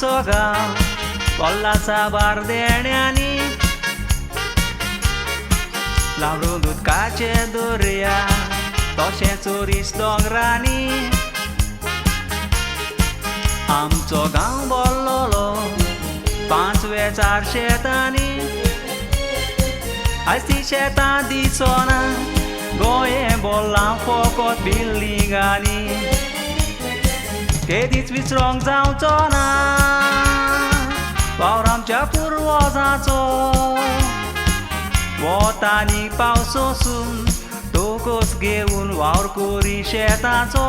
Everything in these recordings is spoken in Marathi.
आमचो गांव कोल्हासा बार्देण्यांनी लावडून उदकाचे दर्या तशें चोरीस दोंगरांनी आमचो गांव बोल्लोलो 5-4 शेतांनी आयज ती शेतां दिसोना गोंये बोल्लां फकत बिल्डिंगांनी केदींच विसरोंक जावचो ना वावर आमच्या पुर्वजांचो वत आनी पावस वचून टोकोस घेवन वावर कोरी शेतांचो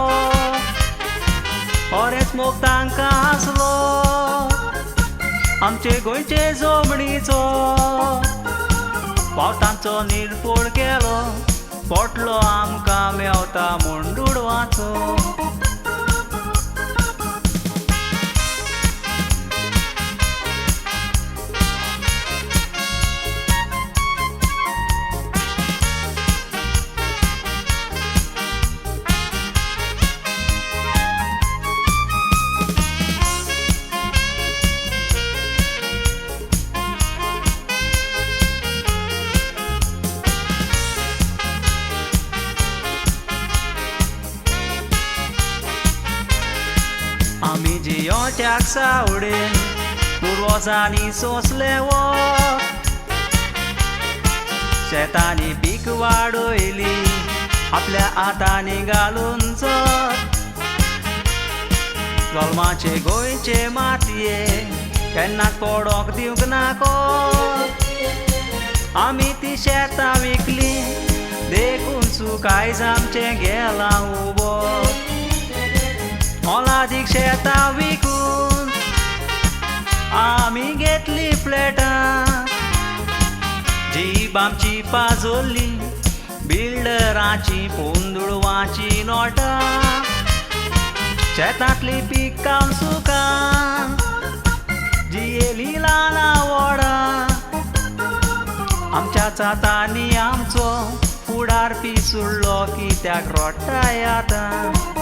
खरेंच मोग तांकां आसलो आमचे गोंयचे जमनीचो पावसांचो निरपोळ केलो पोटलो आमकां मेवता म्हूण दुडवाचो आमी जियोच्याक सावडेन पुर्वजांनी सोंसलें वत शेतांनी पीक वाडयली आपल्या हातांनी घालून चत गोलमाचे गोंयचे मातये केन्नाच पडोंक दिवंक नाको आमी ती शेतां विकली देखून सूख आयज आमचें गेलां उबो मोलादीक शेतां विकून आमी घेतली फ्लॅटां जीब आमची पाजोल्ली बिल्डरांची पोंदुळवाची नोटां शेतांतली पिकां सुकां जियेली ल्हान व्हडां आमच्या जातांनी आमचो फुडार पिसुळ्ळो कित्याक रोडटाय आतां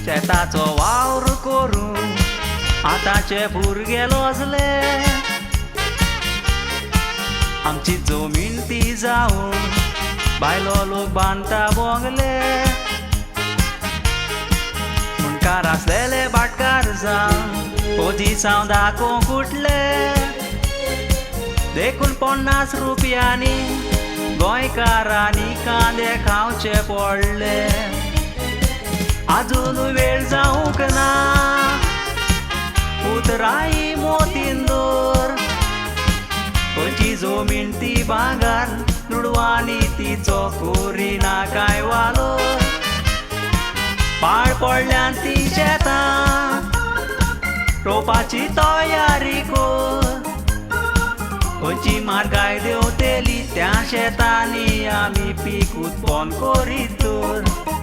शेताचो वावर करून आतांचे भुरगे लोजले आमची जमीन ती जावन बायलो लोक बांदता बोंगले मुणकार आसलेले भाटकार जावन पोजिसांव दाखोवंक उठले देखून 50 रुपयांनी गोंयकारांनी कांदे खावचे पडले आजून वेळ जावंक ना उतराई मोतीन दवर खंयची जमीन ती भांगार दुडवांनी तिचो कोरिना काय वालोर पाळ पडल्यान ती शेतां रोवपाची तयारी कर खंयची म्हारगाय देंवतेली त्या शेतांनी आमी पीक उत्पन्न करीत तर